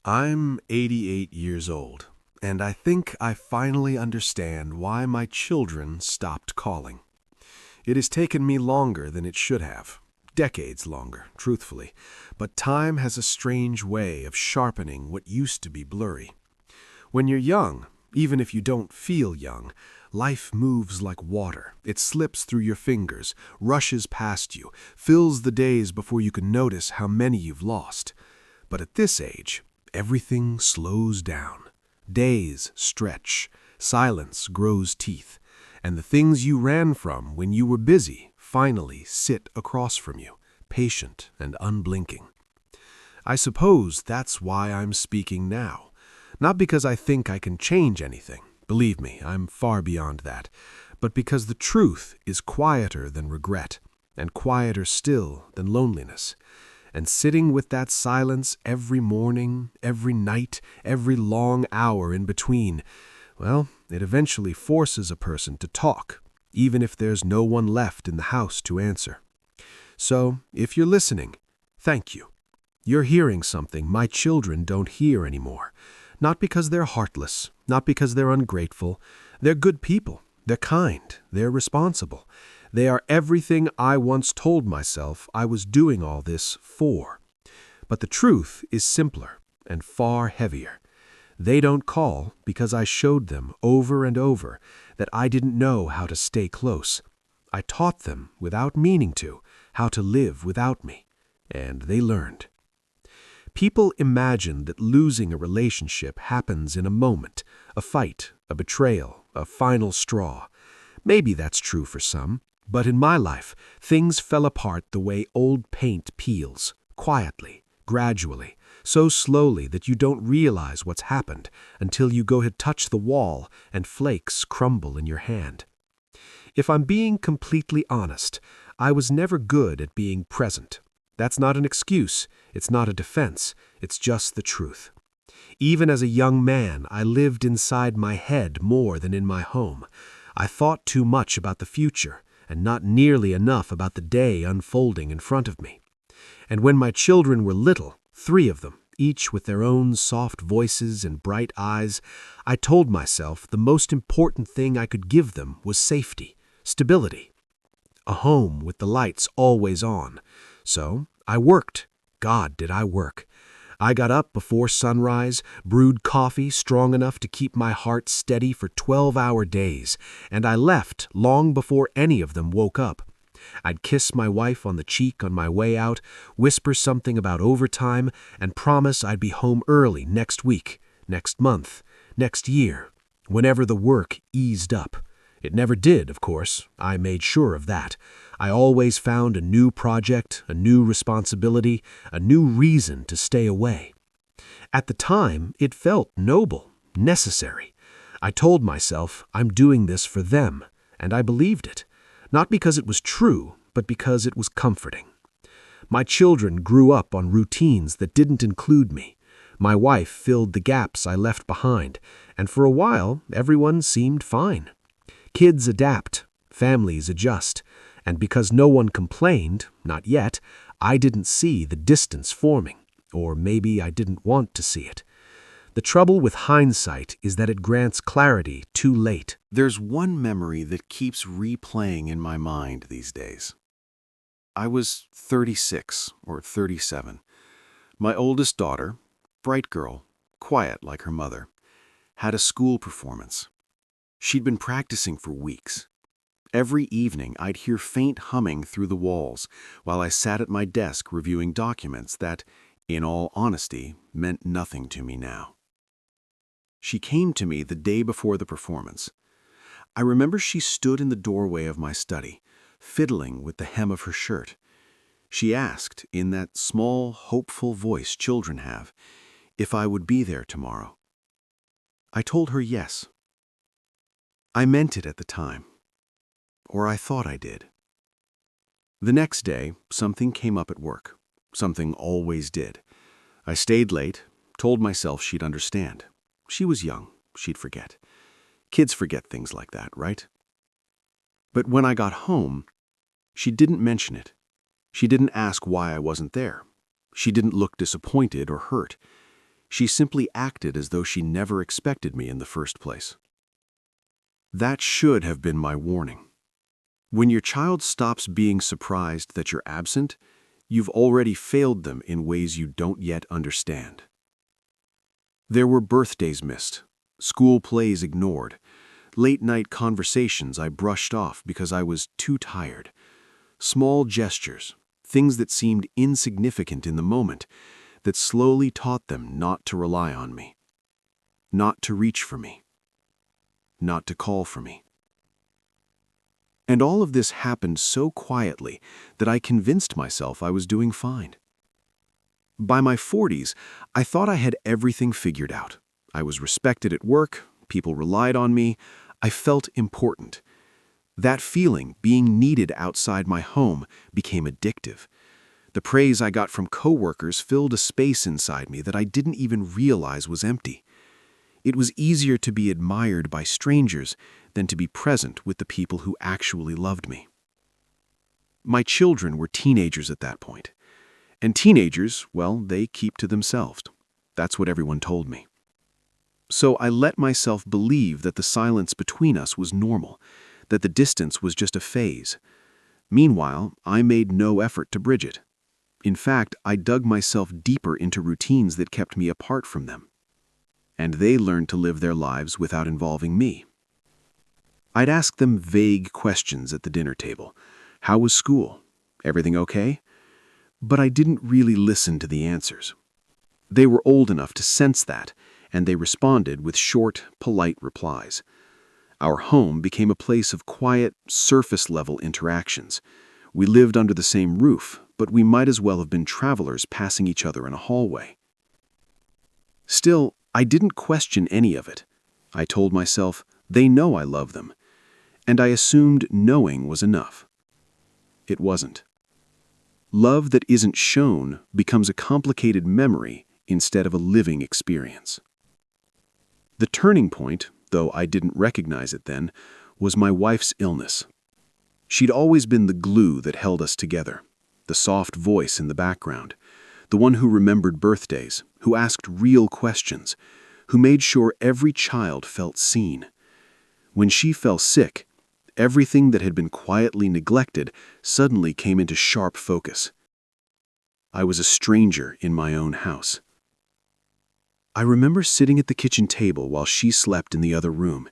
I'm 88 years old, and I think I finally understand why my children stopped calling. It has taken me longer than it should have. Decades longer, truthfully. But time has a strange way of sharpening what used to be blurry. When you're young, even if you don't feel young, life moves like water. It slips through your fingers, rushes past you, fills the days before you can notice how many you've lost. But at this age, everything slows down. Days stretch, silence grows teeth, and the things you ran from when you were busy finally sit across from you, patient and unblinking. I suppose that's why I'm speaking now. Not because I think I can change anything. Believe me, I'm far beyond that. But because the truth is quieter than regret, and quieter still than loneliness. And sitting with that silence every morning, every night, every long hour in between, well, it eventually forces a person to talk, even if there's no one left in the house to answer. So, if you're listening, thank you. You're hearing something my children don't hear anymore. Not because they're heartless, not because they're ungrateful. They're good people. They're kind. They're responsible. They are everything I once told myself I was doing all this for. But the truth is simpler and far heavier. They don't call because I showed them over and over that I didn't know how to stay close. I taught them, without meaning to, how to live without me. And they learned. People imagine that losing a relationship happens in a moment, a fight, a betrayal, a final straw. Maybe that's true for some, but in my life, things fell apart the way old paint peels, quietly, gradually, so slowly that you don't realize what's happened until you go to touch the wall and flakes crumble in your hand. If I'm being completely honest, I was never good at being present. That's not an excuse, it's not a defense, it's just the truth. Even as a young man, I lived inside my head more than in my home. I thought too much about the future, and not nearly enough about the day unfolding in front of me. And when my children were little, 3 of them, each with their own soft voices and bright eyes, I told myself the most important thing I could give them was safety, stability, a home with the lights always on. So I worked. God, did I work. I got up before sunrise, brewed coffee strong enough to keep my heart steady for 12-hour days, and I left long before any of them woke up. I'd kiss my wife on the cheek on my way out, whisper something about overtime, and promise I'd be home early next week, next month, next year, whenever the work eased up. It never did, of course. I made sure of that. I always found a new project, a new responsibility, a new reason to stay away. At the time, it felt noble, necessary. I told myself I'm doing this for them, and I believed it. Not because it was true, but because it was comforting. My children grew up on routines that didn't include me. My wife filled the gaps I left behind, and for a while, everyone seemed fine. Kids adapt, families adjust, and because no one complained, not yet, I didn't see the distance forming, or maybe I didn't want to see it. The trouble with hindsight is that it grants clarity too late. There's one memory that keeps replaying in my mind these days. I was 36 or 37. My oldest daughter, bright girl, quiet like her mother, had a school performance. She'd been practicing for weeks. Every evening, I'd hear faint humming through the walls while I sat at my desk reviewing documents that, in all honesty, meant nothing to me now. She came to me the day before the performance. I remember she stood in the doorway of my study, fiddling with the hem of her shirt. She asked, in that small, hopeful voice children have, if I would be there tomorrow. I told her yes. I meant it at the time. Or I thought I did. The next day, something came up at work. Something always did. I stayed late, told myself she'd understand. She was young, she'd forget. Kids forget things like that, right? But when I got home, she didn't mention it. She didn't ask why I wasn't there. She didn't look disappointed or hurt. She simply acted as though she never expected me in the first place. That should have been my warning. When your child stops being surprised that you're absent, you've already failed them in ways you don't yet understand. There were birthdays missed, school plays ignored, late-night conversations I brushed off because I was too tired. Small gestures, things that seemed insignificant in the moment, that slowly taught them not to rely on me, not to reach for me, not to call for me. And all of this happened so quietly that I convinced myself I was doing fine. By my 40s, I thought I had everything figured out. I was respected at work, people relied on me, I felt important. That feeling, being needed outside my home, became addictive. The praise I got from coworkers filled a space inside me that I didn't even realize was empty. It was easier to be admired by strangers than to be present with the people who actually loved me. My children were teenagers at that point. And teenagers, well, they keep to themselves. That's what everyone told me. So I let myself believe that the silence between us was normal, that the distance was just a phase. Meanwhile, I made no effort to bridge it. In fact, I dug myself deeper into routines that kept me apart from them. And they learned to live their lives without involving me. I'd ask them vague questions at the dinner table. How was school? Everything okay? But I didn't really listen to the answers. They were old enough to sense that, and they responded with short, polite replies. Our home became a place of quiet, surface-level interactions. We lived under the same roof, but we might as well have been travelers passing each other in a hallway. Still, I didn't question any of it. I told myself, they know I love them. And I assumed knowing was enough. It wasn't. Love that isn't shown becomes a complicated memory instead of a living experience. The turning point, though I didn't recognize it then, was my wife's illness. She'd always been the glue that held us together, the soft voice in the background, the one who remembered birthdays, who asked real questions, who made sure every child felt seen. When she fell sick, everything that had been quietly neglected suddenly came into sharp focus. I was a stranger in my own house. I remember sitting at the kitchen table while she slept in the other room.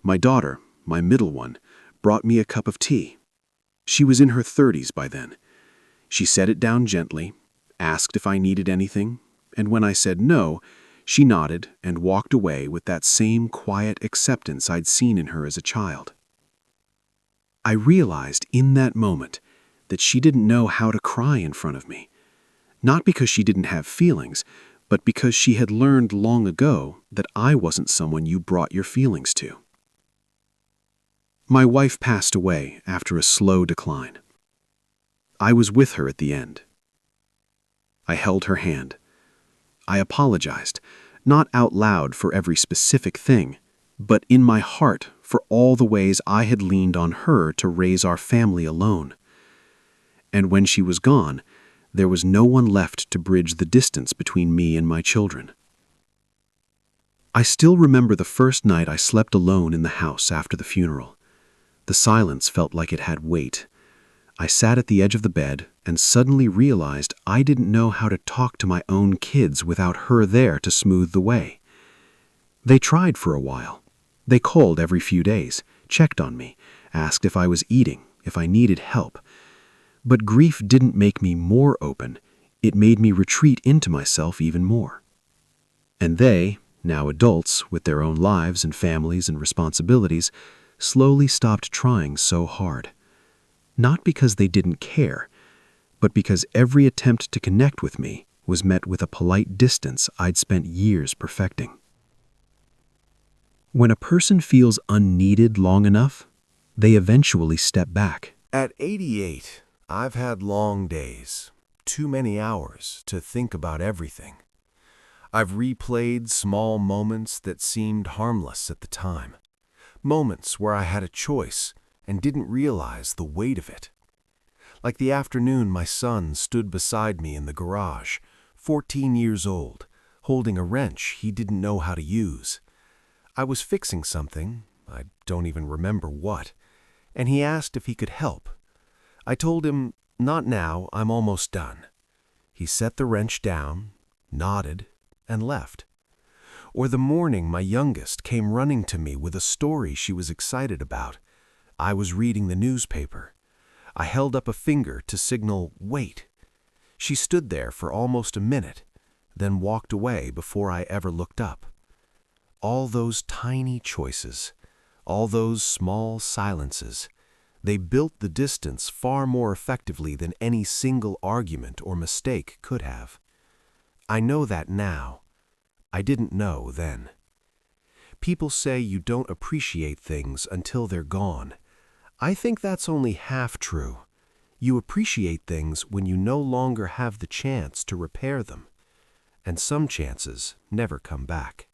My daughter, my middle one, brought me a cup of tea. She was in her 30s by then. She set it down gently, asked if I needed anything, and when I said no, she nodded and walked away with that same quiet acceptance I'd seen in her as a child. I realized in that moment that she didn't know how to cry in front of me, not because she didn't have feelings, but because she had learned long ago that I wasn't someone you brought your feelings to. My wife passed away after a slow decline. I was with her at the end. I held her hand. I apologized, not out loud for every specific thing, but in my heart for all the ways I had leaned on her to raise our family alone. And when she was gone, there was no one left to bridge the distance between me and my children. I still remember the first night I slept alone in the house after the funeral. The silence felt like it had weight. I sat at the edge of the bed and suddenly realized I didn't know how to talk to my own kids without her there to smooth the way. They tried for a while. They called every few days, checked on me, asked if I was eating, if I needed help. But grief didn't make me more open, it made me retreat into myself even more. And they, now adults with their own lives and families and responsibilities, slowly stopped trying so hard. Not because they didn't care, but because every attempt to connect with me was met with a polite distance I'd spent years perfecting. When a person feels unneeded long enough, they eventually step back. At 88, I've had long days, too many hours to think about everything. I've replayed small moments that seemed harmless at the time, moments where I had a choice and didn't realize the weight of it. Like the afternoon my son stood beside me in the garage, 14 years old, holding a wrench he didn't know how to use. I was fixing something, I don't even remember what, and he asked if he could help. I told him, "Not now, I'm almost done." He set the wrench down, nodded, and left. Or the morning my youngest came running to me with a story she was excited about. I was reading the newspaper. I held up a finger to signal, "Wait." She stood there for almost a minute, then walked away before I ever looked up. All those tiny choices, all those small silences, they built the distance far more effectively than any single argument or mistake could have. I know that now. I didn't know then. People say you don't appreciate things until they're gone. I think that's only half true. You appreciate things when you no longer have the chance to repair them, and some chances never come back.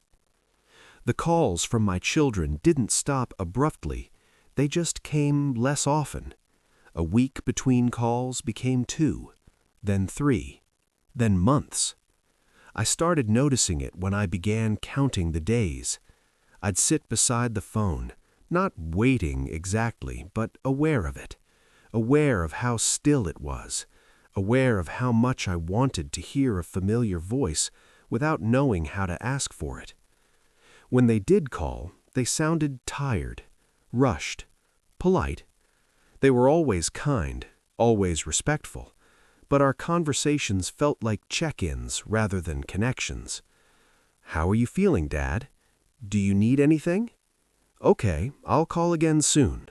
The calls from my children didn't stop abruptly, they just came less often. A week between calls became 2, then 3, then months. I started noticing it when I began counting the days. I'd sit beside the phone, not waiting exactly, but aware of it, aware of how still it was, aware of how much I wanted to hear a familiar voice without knowing how to ask for it. When they did call, they sounded tired, rushed, polite. They were always kind, always respectful, but our conversations felt like check-ins rather than connections. "How are you feeling, Dad? Do you need anything? Okay, I'll call again soon."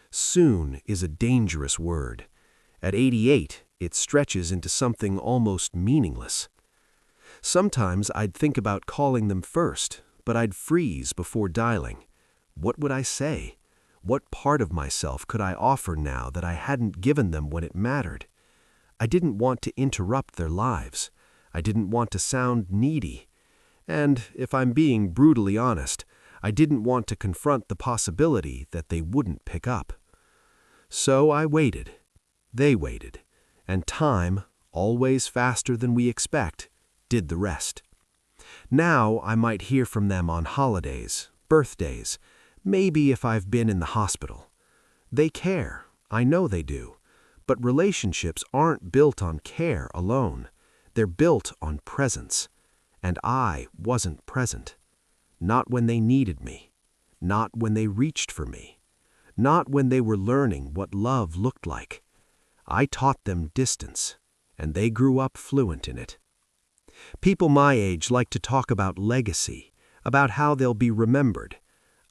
Soon is a dangerous word. At 88, it stretches into something almost meaningless. Sometimes I'd think about calling them first, but I'd freeze before dialing. What would I say? What part of myself could I offer now that I hadn't given them when it mattered? I didn't want to interrupt their lives. I didn't want to sound needy. And, if I'm being brutally honest, I didn't want to confront the possibility that they wouldn't pick up. So I waited. They waited. And time, always faster than we expect, did the rest. Now I might hear from them on holidays, birthdays, maybe if I've been in the hospital. They care, I know they do, but relationships aren't built on care alone. They're built on presence. And I wasn't present. Not when they needed me. Not when they reached for me. Not when they were learning what love looked like. I taught them distance, and they grew up fluent in it. People my age like to talk about legacy, about how they'll be remembered.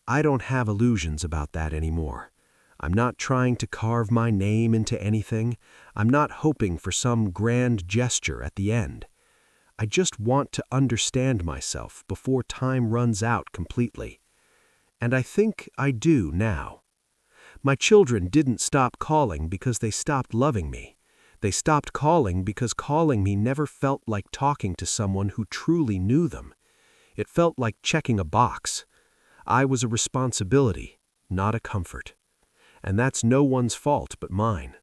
I don't have illusions about that anymore. I'm not trying to carve my name into anything. I'm not hoping for some grand gesture at the end. I just want to understand myself before time runs out completely. And I think I do now. My children didn't stop calling because they stopped loving me. They stopped calling because calling me never felt like talking to someone who truly knew them. It felt like checking a box. I was a responsibility, not a comfort. And that's no one's fault but mine.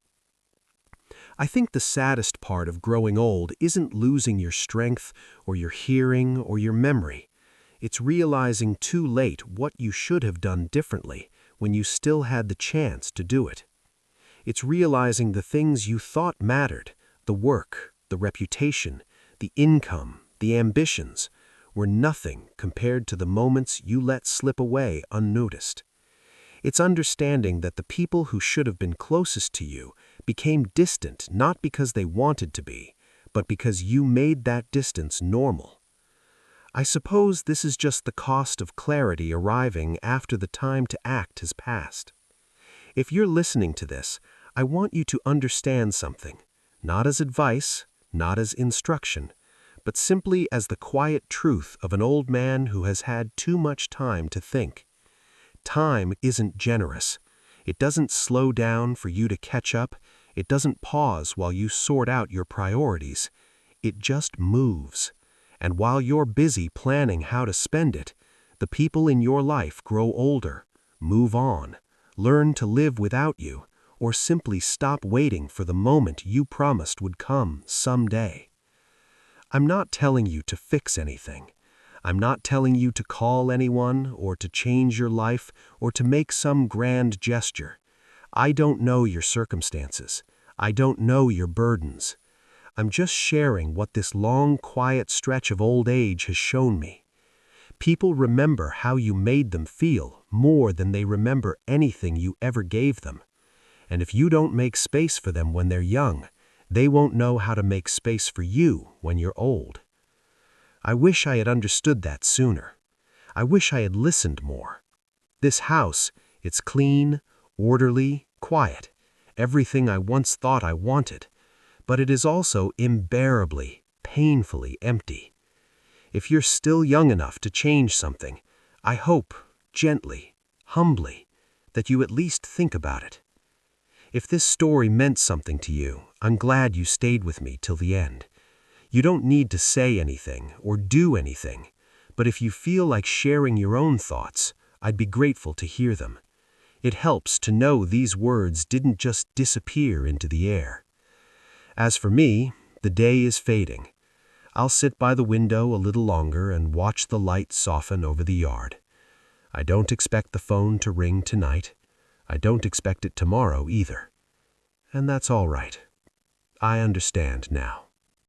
I think the saddest part of growing old isn't losing your strength or your hearing or your memory. It's realizing too late what you should have done differently when you still had the chance to do it. It's realizing the things you thought mattered, the work, the reputation, the income, the ambitions, were nothing compared to the moments you let slip away unnoticed. It's understanding that the people who should have been closest to you became distant not because they wanted to be, but because you made that distance normal. I suppose this is just the cost of clarity arriving after the time to act has passed. If you're listening to this, I want you to understand something, not as advice, not as instruction, but simply as the quiet truth of an old man who has had too much time to think. Time isn't generous. It doesn't slow down for you to catch up. It doesn't pause while you sort out your priorities. It just moves. And while you're busy planning how to spend it, the people in your life grow older, move on, learn to live without you, or simply stop waiting for the moment you promised would come someday. I'm not telling you to fix anything. I'm not telling you to call anyone or to change your life or to make some grand gesture. I don't know your circumstances. I don't know your burdens. I'm just sharing what this long, quiet stretch of old age has shown me. People remember how you made them feel more than they remember anything you ever gave them. And if you don't make space for them when they're young, they won't know how to make space for you when you're old. I wish I had understood that sooner. I wish I had listened more. This house, it's clean, orderly, quiet, everything I once thought I wanted, but it is also unbearably, painfully empty. If you're still young enough to change something, I hope, gently, humbly, that you at least think about it. If this story meant something to you, I'm glad you stayed with me till the end. You don't need to say anything or do anything, but if you feel like sharing your own thoughts, I'd be grateful to hear them. It helps to know these words didn't just disappear into the air. As for me, the day is fading. I'll sit by the window a little longer and watch the light soften over the yard. I don't expect the phone to ring tonight. I don't expect it tomorrow either. And that's all right. I understand now.